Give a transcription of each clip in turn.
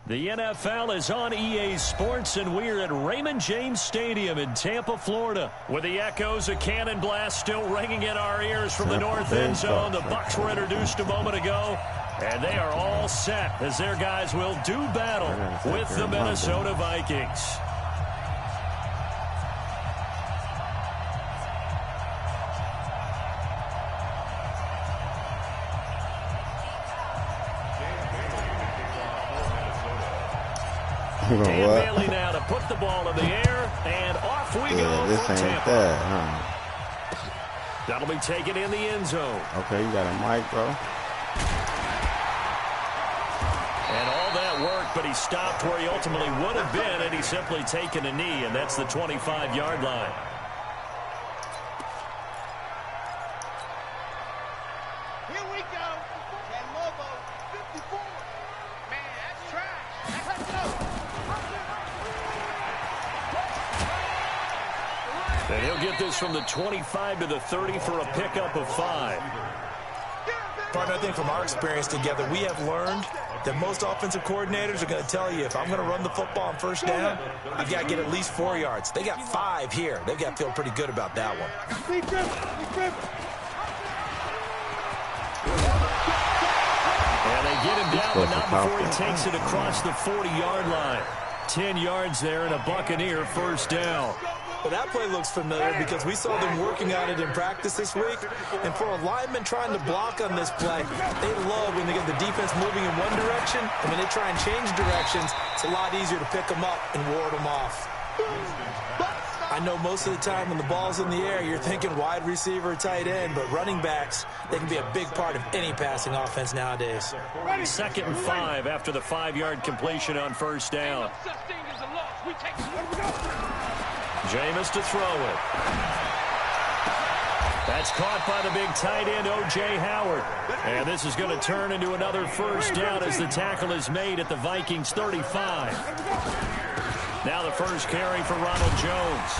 The NFL is on EA Sports, and we're at Raymond James Stadium in Tampa, Florida, with the echoes of cannon blast still ringing in our ears from the north end zone. The Bucs were introduced a moment ago, and they are all set as their guys will do battle with the Minnesota Vikings. Dan Bailey now to put the ball in the air, and off we go this for ain't Tampa. that, huh? That'll be taken in the end zone. Okay, you got a mic, bro. And all that work, but he stopped where he ultimately would have been, and he's simply taken a knee, and that's the 25-yard line. Here we go. That Lobo, 54. Man, that's trash. Let's go. And he'll get this from the 25 to the 30 for a pickup of 5. Partner, I think from our experience together, we have learned that most offensive coordinators are going to tell you, if I'm going to run the football on first down, I've got to get at least 4 yards. They got 5 here. They've got to feel pretty good about that one. And they get him down, but not before he takes it across the 40-yard line. 10 yards there and a Buccaneer first down. Well, that play looks familiar because we saw them working on it in practice this week. And for a lineman trying to block on this play, they love when they get the defense moving in one direction. And when they try and change directions, it's a lot easier to pick them up and ward them off. I know most of the time when the ball's in the air, you're thinking wide receiver, tight end, but running backs, they can be a big part of any passing offense nowadays. 2nd and 5 after the 5-yard completion on first down. Jameis to throw it. That's caught by the big tight end, O.J. Howard. And this is going to turn into another first down as the tackle is made at the Vikings 35. Now the first carry for Ronald Jones.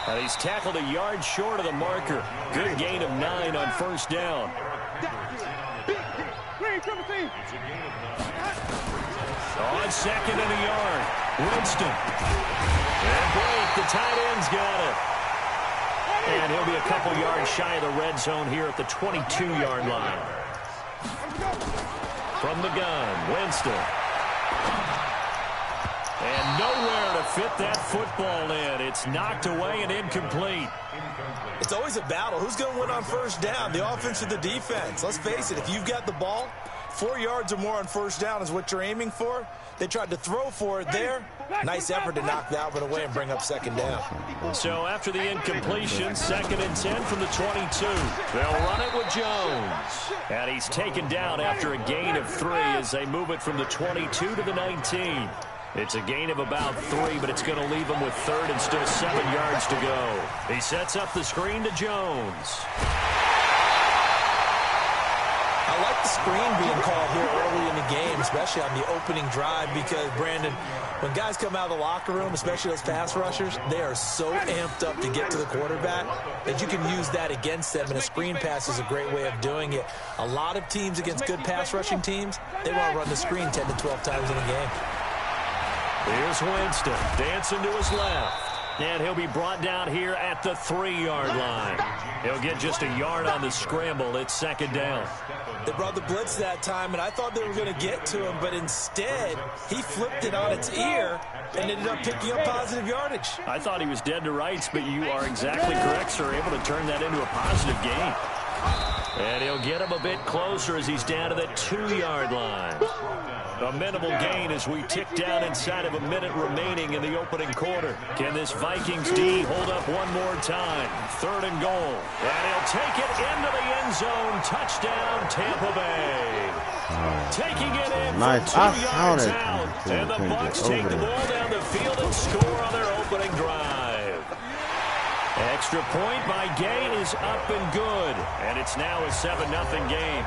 And he's tackled a yard short of the marker. Good gain of 9 on first down. On 2nd and a yard, Winston. And Blake, the tight end's got it. And he'll be a couple yards shy of the red zone here at the 22-yard line. From the gun, Winston. And nowhere to fit that football in. It's knocked away and incomplete. It's always a battle. Who's going to win on first down, the offense or the defense? Let's face it, if you've got the ball, 4 yards or more on first down is what you're aiming for. They tried to throw for it there. Nice effort to knock that one away and bring up 2nd down. So after the incompletion, 2nd and 10 from the 22. They'll run it with Jones. And he's taken down after a gain of 3 as they move it from the 22 to the 19. It's a gain of about 3, but it's going to leave him with 3rd and still 7 yards to go. He sets up the screen to Jones. I like the screen being called here early in the game, especially on the opening drive, because, Brandon, when guys come out of the locker room, especially those pass rushers, they are so amped up to get to the quarterback that you can use that against them, and a screen pass is a great way of doing it. A lot of teams against good pass rushing teams, they want to run the screen 10 to 12 times in a game. Here's Winston dancing to his left. And he'll be brought down here at the 3-yard line. He'll get just a yard on the scramble. It's 2nd down. They brought the blitz that time, and I thought they were going to get to him, but instead, he flipped it on its ear and ended up picking up positive yardage. I thought he was dead to rights, but you are exactly correct, sir. Able to turn that into a positive gain. And he'll get him a bit closer as he's down to the 2-yard line. A minimal gain as we tick down inside of a minute remaining in the opening quarter. Can this Vikings D hold up one more time? 3rd and goal. And he'll take it into the end zone. Touchdown, Tampa Bay. Taking it in from 2 yards out. And the Bucs take the ball down the field and score on their opening drive. Extra point by Gay is up and good. And it's now a 7-0 game.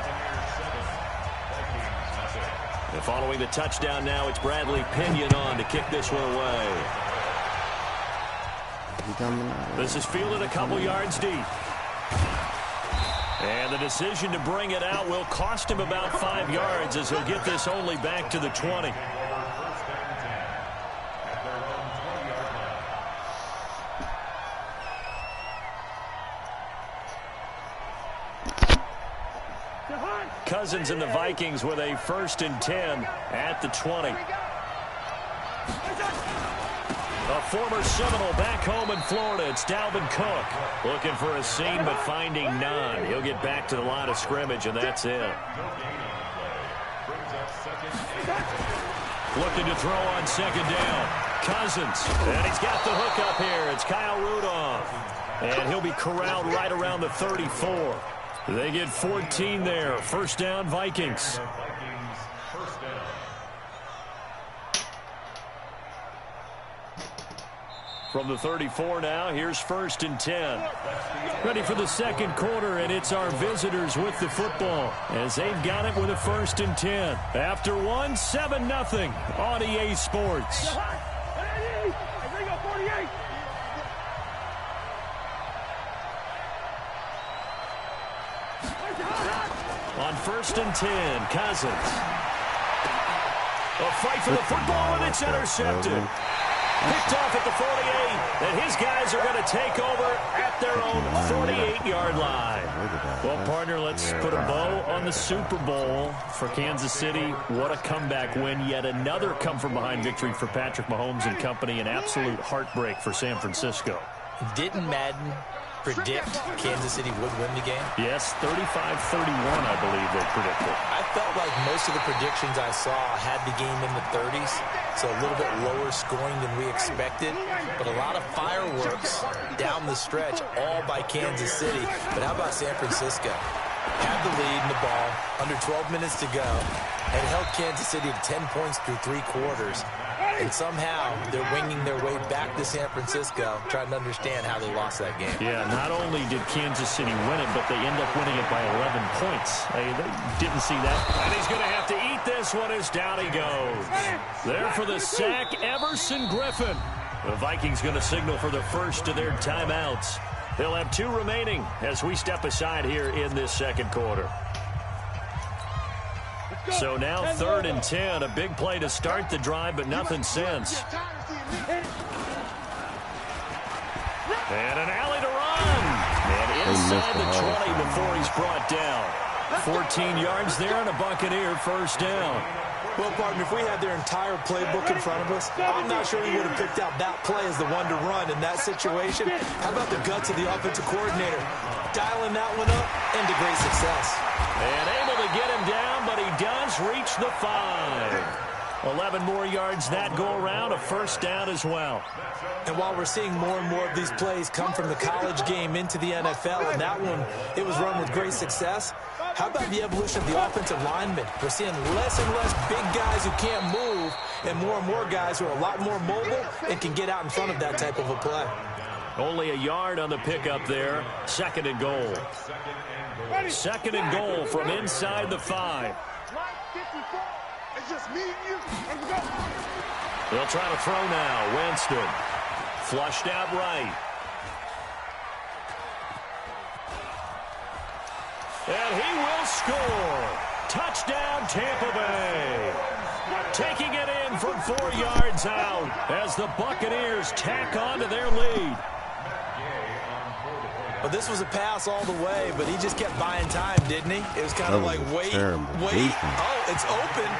And following the touchdown now, it's Bradley Pinion on to kick this one away. This is fielded a couple yards deep. And the decision to bring it out will cost him about 5 yards as he'll get this only back to the 20. Cousins and the Vikings with a 1st and 10 at the 20. A former Seminole back home in Florida. It's Dalvin Cook looking for a seam but finding none. He'll get back to the line of scrimmage, and that's it. Looking to throw on 2nd down. Cousins. And he's got the hook up here. It's Kyle Rudolph. And he'll be corralled right around the 34. They get 14 there. 1st down, Vikings. From the 34 now, here's 1st and 10. Ready for the 2nd quarter, and it's our visitors with the football as they've got it with a 1st and 10. After one, 7-0 on EA Sports. On 1st and 10, Cousins. A fight for the football, and it's intercepted. Picked off at the 48, and his guys are going to take over at their own 48-yard line. Well, partner, let's put a bow on the Super Bowl for Kansas City. What a comeback win. Yet another come-from-behind victory for Patrick Mahomes and company. An absolute heartbreak for San Francisco. Didn't Madden predict Kansas City would win the game? Yes, 35-31, I believe they predicted. I felt like most of the predictions I saw had the game in the 30s, so a little bit lower scoring than we expected, but a lot of fireworks down the stretch, all by Kansas City. But how about San Francisco? Had the lead in the ball, under 12 minutes to go, and held Kansas City to 10 points through 3 quarters. And somehow they're winging their way back to San Francisco, trying to understand how they lost that game. Yeah, not only did Kansas City win it, but they end up winning it by 11 points. They didn't see that. And he's going to have to eat this one as down he goes. There for the sack, Everson Griffin. The Vikings going to signal for the first of their timeouts. They'll have 2 remaining as we step aside here in this 2nd quarter. So now 3rd and 10, a big play to start the drive, but nothing since. And an alley to run. And inside the 20 before he's brought down. 14 yards there and a Buccaneer 1st down. Well, partner, if we had their entire playbook in front of us, I'm not sure we would have picked out that play as the one to run in that situation. How about the guts of the offensive coordinator? Dialing that one up into great success. And able to get him down, but he does reach the 5. 11 more yards that go around, a 1st down as well. And while we're seeing more and more of these plays come from the college game into the NFL, and that one, it was run with great success, how about the evolution of the offensive linemen? We're seeing less and less big guys who can't move and more guys who are a lot more mobile and can get out in front of that type of a play. Only a yard on the pickup there. 2nd and goal. 2nd and goal from inside the 5. It's just me and you. Let's go. They'll try to throw now. Winston. Flushed out right. And he will score. Touchdown, Tampa Bay. Taking it in from 4 yards out as the Buccaneers tack on to their lead. Well, this was a pass all the way, but he just kept buying time, didn't he? It was kind of like, wait. Oh, it's open.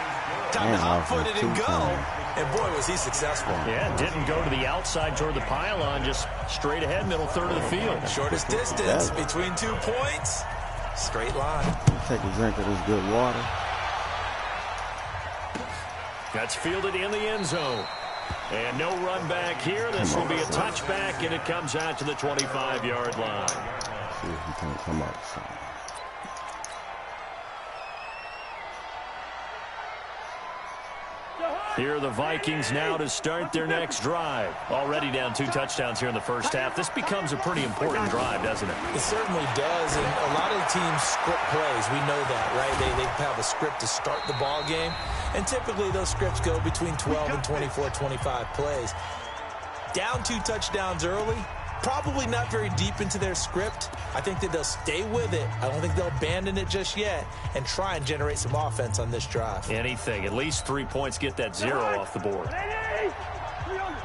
Time to hot-foot it and go. And, boy, was he successful. Yeah, didn't go to the outside toward the pylon, just straight ahead, middle third of the field. Shortest distance between 2 points. Straight line. Take a drink of this good water. That's fielded in the end zone. And no run back here. This will be a touchback, and it comes out to the 25-yard line. See if he can come up. Here are the Vikings now to start their next drive. Already down 2 touchdowns here in the first half. This becomes a pretty important drive, doesn't it? It certainly does, and a lot of the teams script plays. We know that, right? They have a script to start the ball game, and typically those scripts go between 12 and 24, 25 plays. Down 2 touchdowns early, Probably not very deep into their script. I think that they'll stay with it. I don't think they'll abandon it just yet and try and generate some offense on this drive. Anything. At least 3 points, get that 0 off the board.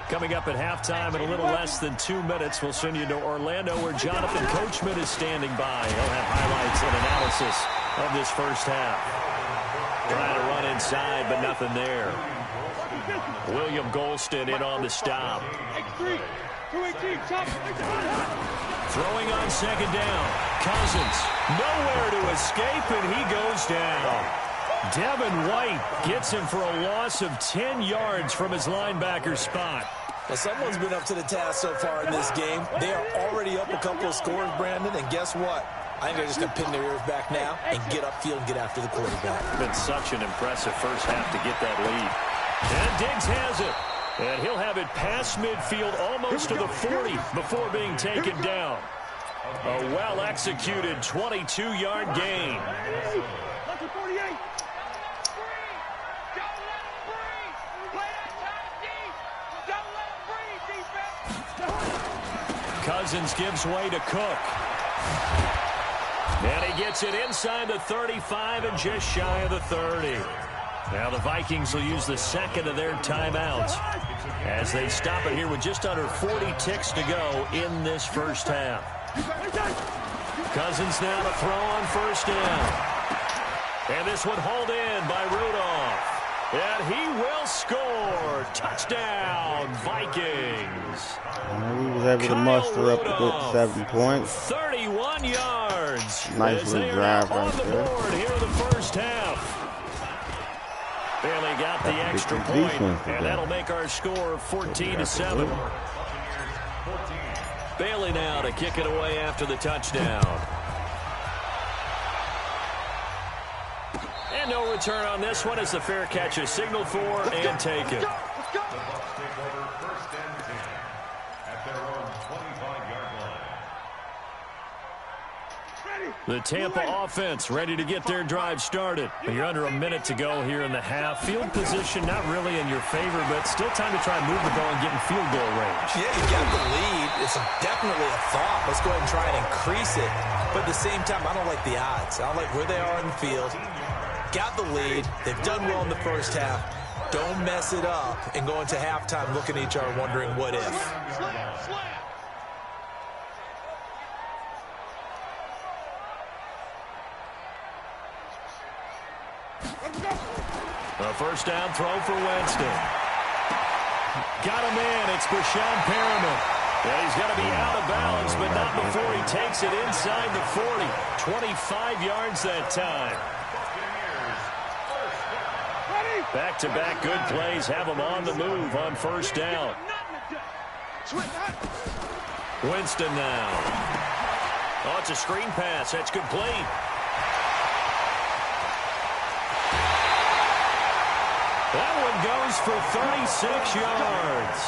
Coming up at halftime in a little less than 2 minutes, we'll send you to Orlando where Jonathan Coachman is standing by. He'll have highlights and analysis of this first half. Trying to run inside, but nothing there. William Golston in on the stop. Throwing on second down. Cousins nowhere to escape, and he goes down. Devin White gets him for a loss of 10 yards from his linebacker spot. Well, someone's been up to the task so far in this game. They are already up a couple of scores, Brandon, and guess what? I think they're just going to pin their ears back now and get upfield and get after the quarterback. Been such an impressive first half to get that lead. And Diggs has it. And he'll have it past midfield almost to the 40 before being taken down. A well-executed 22-yard gain. Cousins gives way to Cook. And he gets it inside the 35 and just shy of the 30. Now the Vikings will use the second of their timeouts as they stop it here with just under 40 ticks to go in this first half. Cousins now to throw on first down. And this one hauled in by Rudolph. And he will score. Touchdown, Vikings. And he was able to muster up a good 7 points. 31 yards. Nice little drive right there. Board here in the first half. Bailey got the extra point, and that'll make our score 14-7. Bailey now to kick it away after the touchdown. And no return on this one as the fair catch is signaled for and taken. The Tampa offense ready to get their drive started. You're under a minute to go here in the half. Field position not really in your favor, but still time to try and move the ball and get in field goal range. Yeah, you got the lead. It's definitely a thought. Let's go ahead and try and increase it. But at the same time, I don't like the odds. I don't like where they are in the field. Got the lead. They've done well in the first half. Don't mess it up and go into halftime looking at each other wondering what if. A first down throw for Winston. Got him in. It's Brashad Perriman. Yeah, he's going to be out of bounds, but not before he takes it inside the 40. 25 yards that time. Back-to-back good plays have him on the move on first down. Winston now. Oh, it's a screen pass. That's complete. That one goes for 36 yards.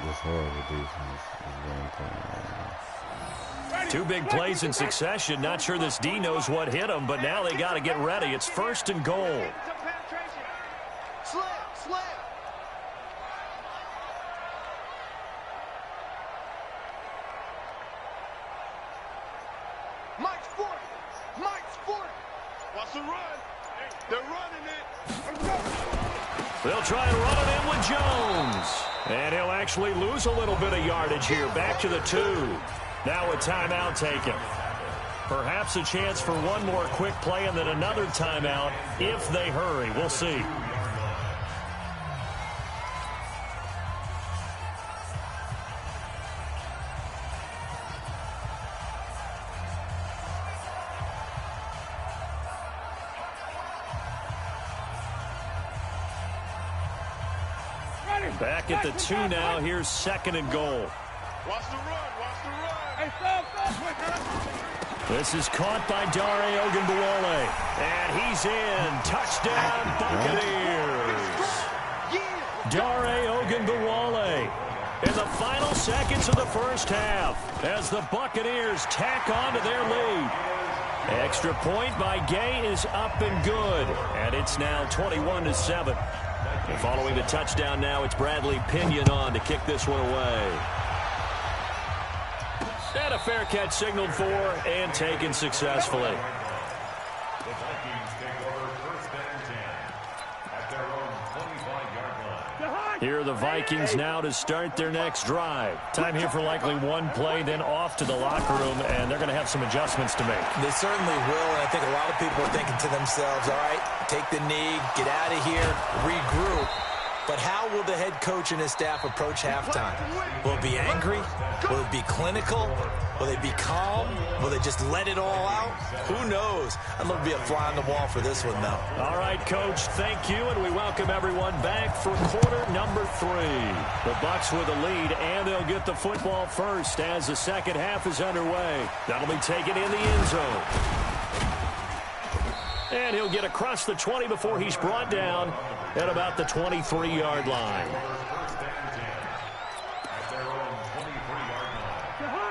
This horrible defense is very important. Two big plays in succession. Not sure this D knows what hit him, but now they got to get ready. It's first and goal. They'll try and run it in with Jones. And he'll actually lose a little bit of yardage here. Back to the 2. Now a timeout taken. Perhaps a chance for one more quick play and then another timeout if they hurry. We'll see. Back at the 2 now. Here's second and goal. Watch the run. Hey, this is caught by Dare Ogunbowale. And he's in. Touchdown, Buccaneers. Dare Ogunbowale in the final seconds of the first half as the Buccaneers tack on to their lead. Extra point by Gay is up and good. And it's now 21-7. And following the touchdown now, it's Bradley Pinion on to kick this one away. And a fair catch signaled for and taken successfully. Here are the Vikings now to start their next drive. Time here for likely one play, then off to the locker room, and they're going to have some adjustments to make. They certainly will, and I think a lot of people are thinking to themselves, all right, take the knee, get out of here, regroup. But how will the head coach and his staff approach halftime? Will it be angry? Will it be clinical? Will they be calm? Will they just let it all out? Who knows? I'd love to be a fly on the wall for this one, though. All right, Coach, thank you, and we welcome everyone back for quarter number 3. The Bucs with a lead, and they'll get the football first as the second half is underway. That'll be taken in the end zone. And he'll get across the 20 before he's brought down at about the 23-yard line.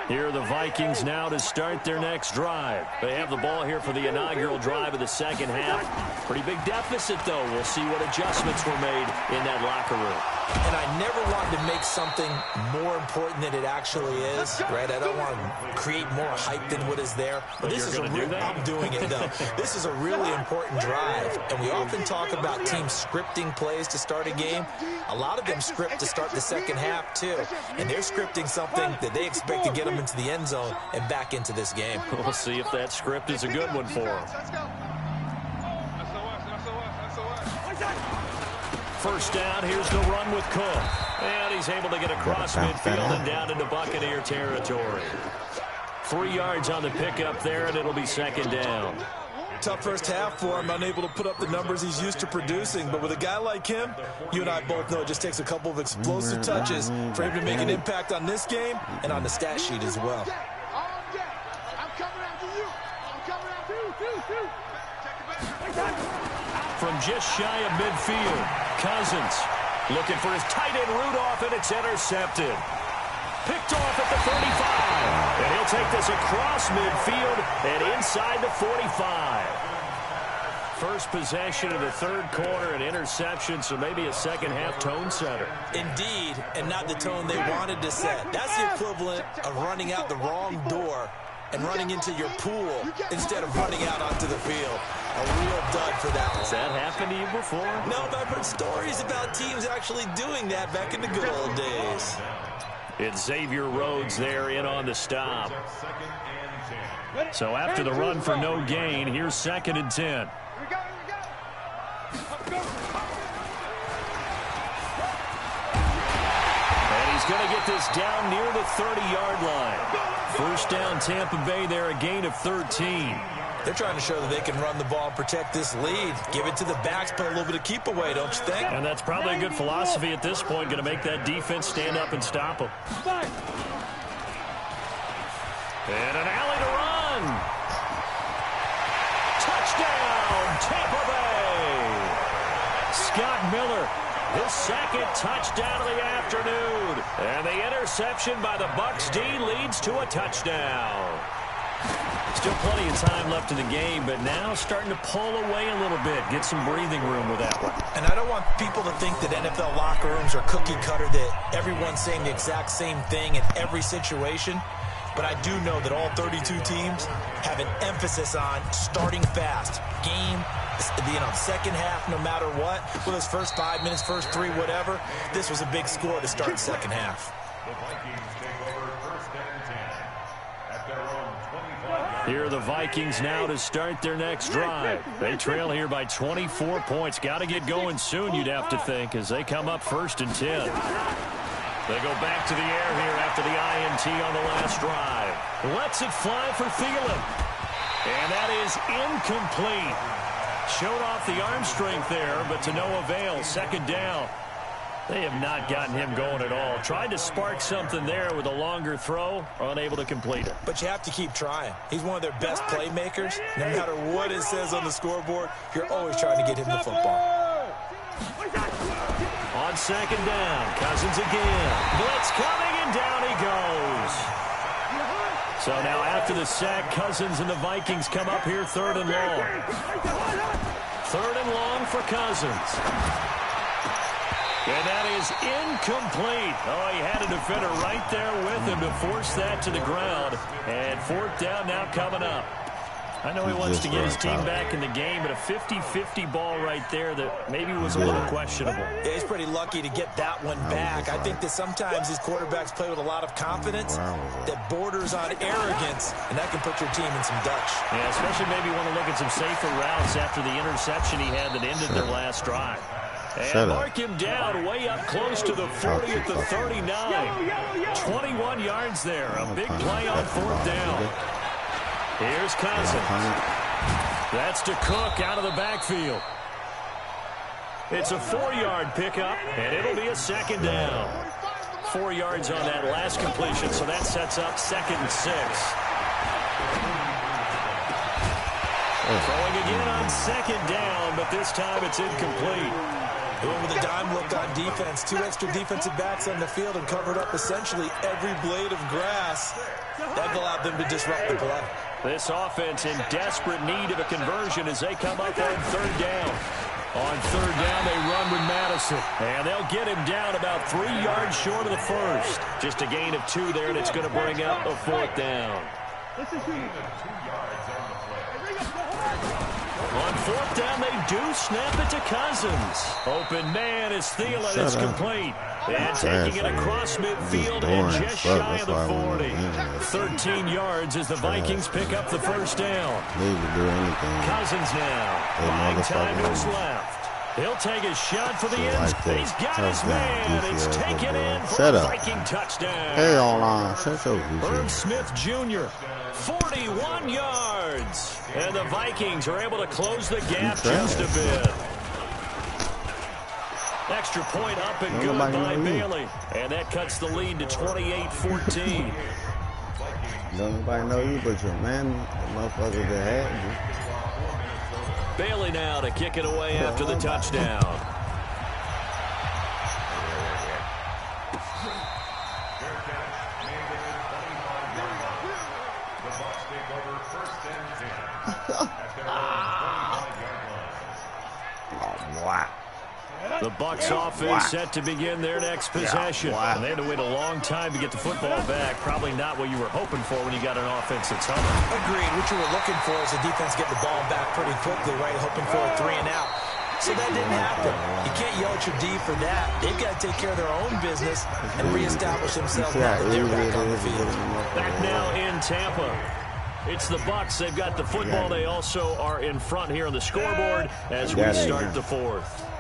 Here are the Vikings now to start their next drive. They have the ball here for the inaugural drive of the second half. Pretty big deficit, though. We'll see what adjustments were made in that locker room. And I never wanted to make something more important than it actually is, right? I don't want to create more hype than what is there. But this is I'm doing it, though. This is a really important drive. And we often talk about teams scripting plays to start a game. A lot of them script to start the second half, too. And they're scripting something that they expect to get them into the end zone and back into this game. We'll see if that script is a good one for them. First down, here's the run with Cook. And he's able to get across midfield and down into Buccaneer territory. 3 yards on the pickup there, and it'll be second down. Tough first half for him, unable to put up the numbers he's used to producing. But with a guy like him, you and I both know it just takes a couple of explosive touches for him to make an impact on this game and on the stat sheet as well. From just shy of midfield, Cousins looking for his tight end Rudolph, and it's intercepted. Picked off at the 35. And he'll take this across midfield and inside the 45. First possession of the third quarter, an interception, so maybe a second-half tone setter. Indeed, and not the tone they wanted to set. That's the equivalent of running out the wrong door and running into your pool instead of running out onto the field. A real dud for that one. Has that happened to you before? No, but I've heard stories about teams actually doing that back in the good old days. It's Xavier Rhodes there in on the stop. So after the run for no gain, here's 2nd and 10. And he's going to get this down near the 30-yard line. First down, Tampa Bay there, a gain of 13. They're trying to show that they can run the ball and protect this lead. Give it to the backs, put a little bit of keep away, don't you think? And that's probably a good philosophy at this point, going to make that defense stand up and stop them. And an alley to run. Touchdown, Tampa Bay. Scott Miller, his second touchdown of the afternoon. And the interception by the Bucs D leads to a touchdown. Still plenty of time left in the game, but now starting to pull away a little bit. Get some breathing room with that one. And I don't want people to think that NFL locker rooms are cookie cutter, that everyone's saying the exact same thing in every situation. But I do know that all 32 teams have an emphasis on starting fast. Game, second half, no matter what. Whether it's first 5 minutes, first 3, whatever. This was a big score to start the second half. Here are the Vikings now to start their next drive. They trail here by 24 points. Got to get going soon, you'd have to think, as they come up 1st and 10. They go back to the air here after the INT on the last drive. Lets it fly for Thielen. And that is incomplete. Showed off the arm strength there, but to no avail. Second down. They have not gotten him going at all. Tried to spark something there with a longer throw, unable to complete it. But you have to keep trying. He's one of their best playmakers. No matter what it says on the scoreboard, you're always trying to get him the football. On second down, Cousins again. Blitz coming, and down he goes. So now after after the sack, Cousins and the Vikings come up here 3rd and long. 3rd and long for Cousins. And that is incomplete. Oh, he had a defender right there with him to force that to the ground. And 4th down now coming up. I know he wants to get his team back in the game, but a 50-50 ball right there that maybe was a little questionable. Yeah, he's pretty lucky to get that one back. I think that sometimes these quarterbacks play with a lot of confidence that borders on arrogance, and that can put your team in some Dutch. Yeah, especially maybe want to look at some safer routes after the interception he had that ended their last drive. And mark him down way up close to the 40 at the 39. 21 yards there. A big play on 4th down. Here's Cousins. That's to Cook out of the backfield. It's a 4-yard pickup, and it'll be a 2nd down. 4 yards on that last completion, so that sets up 2nd and 6. Throwing again on 2nd down, but this time it's incomplete. Going with a dime look on defense. 2 extra defensive backs on the field and covered up essentially every blade of grass. That allowed them to disrupt the play. This offense in desperate need of a conversion as they come up on 3rd down. On 3rd down, they run with Madison. And they'll get him down about 3 yards short of the first. Just a gain of 2 there, and it's going to bring up a 4th down. On 4th down, they do snap it to Cousins. Open man is Thielen. It's complete. And taking it across midfield and just shy of the 40. 13 yards as the Vikings pick up the 1st down. Cousins now. Buying time to his left. He'll take a shot for the end. He's got his man. It's taken in for a Viking touchdown. Hell on. Herb Smith Jr., 41 yards. And the Vikings are able to close the gap just a bit. Extra point up and good by Bailey. And that cuts the lead to 28-14. Don't nobody know you but your man, the motherfucker that had you. Bailey now to kick it away after the touchdown. The Bucs offense set to begin their next possession. And they had to wait a long time to get the football back. Probably not what you were hoping for when you got an offense that's humming. Agreed. What you were looking for is the defense get the ball back pretty quickly, right? Hoping for a 3 and out. So that didn't happen. You can't yell at your D for that. They've got to take care of their own business and reestablish themselves now that they're back on the field. Back now in Tampa. It's the Bucs. They've got the football. They also are in front here on the scoreboard as we start the 4th.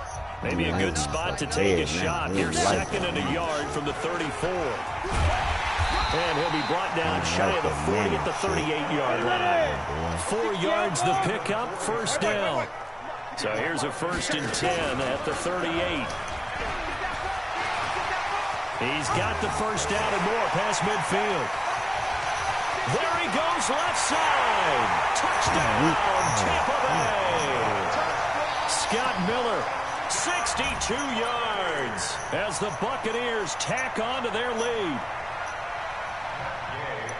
Maybe a good spot to take a shot. Here's 2nd and a yard from the 34. And he'll be brought down shy of the 40 at the 38-yard line. 4 yards the pickup, 1st down. So here's a 1st and 10 at the 38. He's got the 1st down and more past midfield. There he goes left side. Touchdown, Tampa Bay. Scott Miller. 62 yards as the Buccaneers tack on to their lead.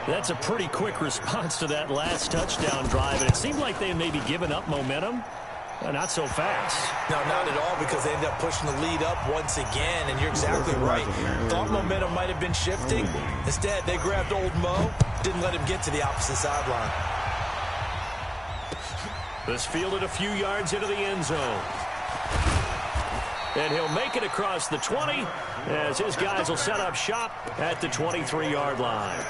That's a pretty quick response to that last touchdown drive, and it seemed like they had maybe given up momentum. Not so fast. No, not at all, because they ended up pushing the lead up once again, and you're exactly right. Thought momentum might have been shifting. Instead, they grabbed old Mo, didn't let him get to the opposite sideline. This fielded a few yards into the end zone. And he'll make it across the 20 as his guys will set up shop at the 23-yard line.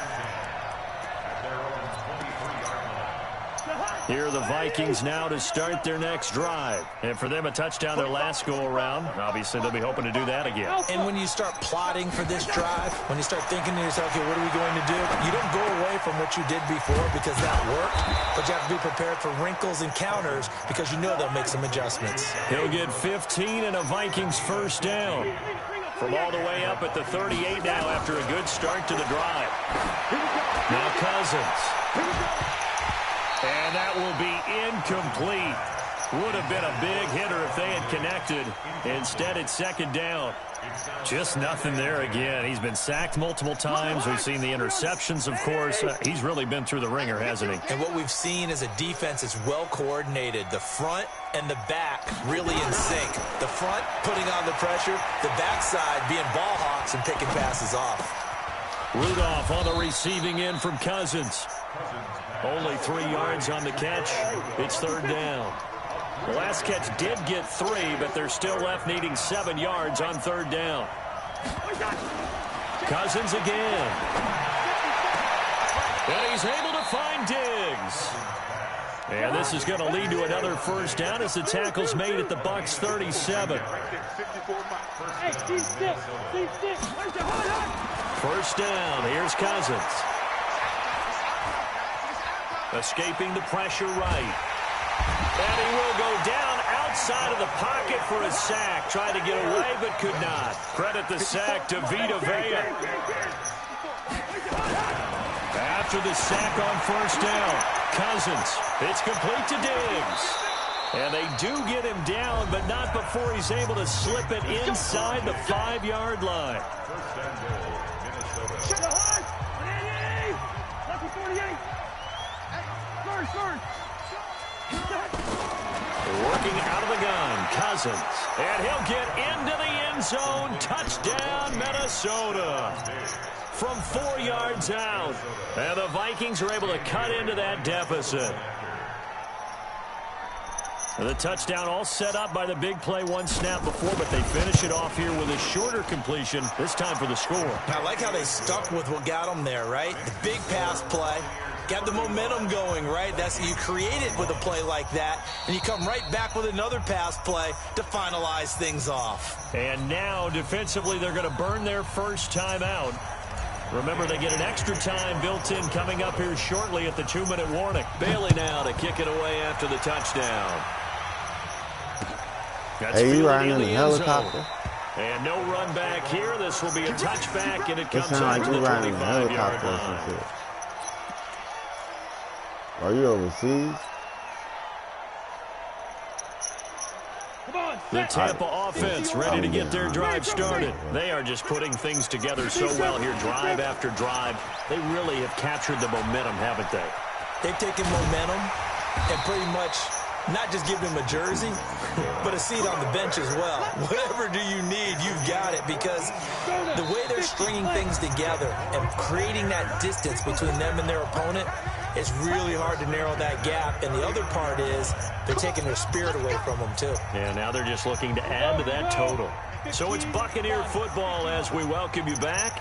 Here are the Vikings now to start their next drive. And for them, a touchdown their last go-around. Obviously, they'll be hoping to do that again. And when you start plotting for this drive, when you start thinking to yourself, okay, what are we going to do? You don't go away from what you did before because that worked, but you have to be prepared for wrinkles and counters because you know they'll make some adjustments. He'll get 15 and a Vikings 1st down. From all the way up at the 38 now after a good start to the drive. Now Cousins. And that will be incomplete. Would have been a big hitter if they had connected. Instead, it's second down. Just nothing there again. He's been sacked multiple times. We've seen the interceptions, of course. He's really been through the ringer, hasn't he? And what we've seen is a defense that's well coordinated. The front and the back really in sync. The front putting on the pressure. The backside being ball hawks and picking passes off. Rudolph on the receiving end from Cousins. Only 3 yards on the catch. It's third down. The last catch did get 3, but they're still left needing 7 yards on third down. Cousins again. And he's able to find Diggs. And this is going to lead to another first down as the tackle's made at the Bucs 37. First down. Here's Cousins. Escaping the pressure right. And he will go down outside of the pocket for a sack. Tried to get away, but could not. Credit the sack to Vita Vea. After the sack on first down, Cousins. It's complete to Diggs. And they do get him down, but not before he's able to slip it inside the 5-yard line. Working out of the gun, Cousins. And he'll get into the end zone. Touchdown, Minnesota. From 4 yards out. And the Vikings are able to cut into that deficit. The touchdown all set up by the big play 1 snap before, but they finish it off here with a shorter completion, this time for the score. I like how they stuck with what got them there, right? The big pass play. Got the momentum going, right? That's you create it with a play like that, and you come right back with another pass play to finalize things off. And now, defensively, they're going to burn their first time out. Remember, they get an extra time built in coming up here shortly at the 2-minute warning. Bailey now to kick it away after the touchdown. That's hey, you riding in in a helicopter? And no run back here. This will be a touchback, and it comes out like to the 25-yard line. Are you overseas? The Tampa offense ready to get their drive started. They are just putting things together so well here, drive after drive. They really have captured the momentum, haven't they? They've taken momentum and pretty much not just give them a jersey, but a seat on the bench as well. Whatever do you need, you've got it, because the way they're stringing things together and creating that distance between them and their opponent, it's really hard to narrow that gap. And the other part is they're taking their spirit away from them, too. Yeah, now they're just looking to add to that total. So it's Buccaneer football as we welcome you back.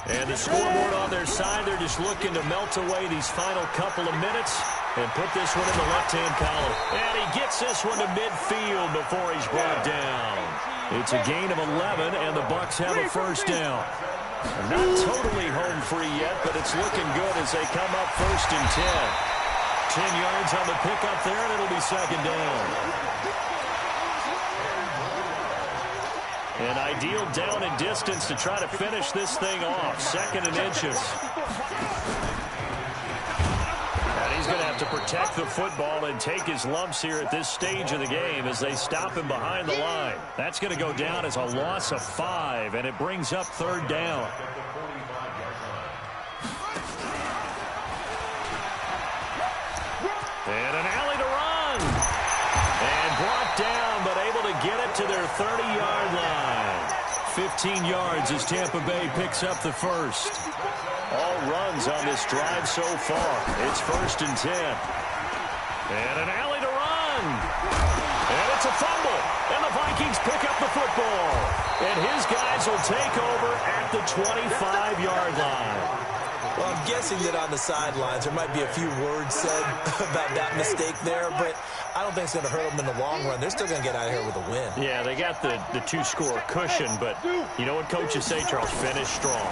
And the scoreboard on their side, they're just looking to melt away these final couple of minutes and put this one in the left-hand column. And he gets this one to midfield before he's brought down. It's a gain of 11, and the Bucs have a first down. Not totally home free yet, but it's looking good as they come up first and 10. 10 yards on the pickup there, and it'll be second down. An ideal down and distance to try to finish this thing off. 2nd and inches. And he's going to have to protect the football and take his lumps here at this stage of the game as they stop him behind the line. That's going to go down as a loss of 5, and it brings up third down. And an alley to run. And brought down, but able to get it to their 30-yard line. 15 yards as Tampa Bay picks up the first. All runs on this drive so far. It's 1st and 10. And an alley to run. And it's a fumble. And the Vikings pick up the football. And his guys will take over at the 25-yard line. Well, I'm guessing that on the sidelines there might be a few words said about that mistake there, but I don't think it's going to hurt them in the long run. They're still going to get out of here with a win. Yeah, they got the 2-score cushion, but you know what coaches say, Charles? Finish strong.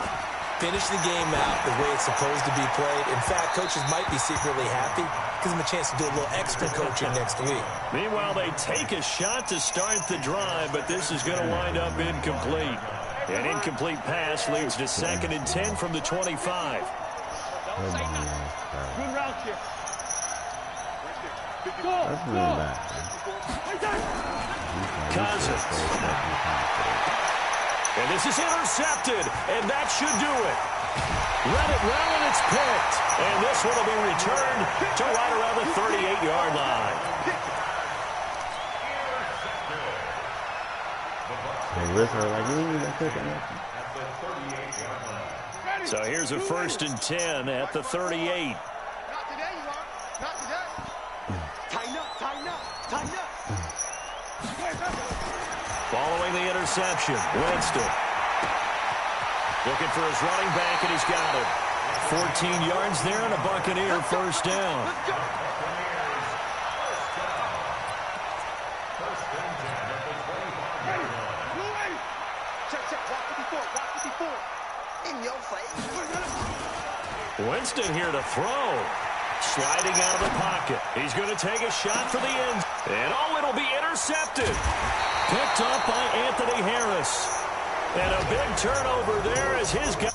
Finish the game out the way it's supposed to be played. In fact, coaches might be secretly happy. Gives them a chance to do a little extra coaching next week. Meanwhile, they take a shot to start the drive, but this is going to wind up incomplete. An incomplete pass leads to 2nd and 10 from the 25. Good route here. That's really bad. Cousins. And this is intercepted, and that should do it. Read it well, and it's picked. And this one will be returned to right around the 38-yard line. So here's a 1st and 10 at the 38. Not today, you are. Not today. Tighten up, tighten up, tighten up. Following the interception, Winston. Looking for his running back, and he's got him. 14 yards there, and a Buccaneer first down. Let's go. Check. Watch 54. In your face. Winston here to throw. Sliding out of the pocket. He's going to take a shot for the end. And it'll be intercepted. Picked up by Anthony Harris. And a big turnover there as his guy.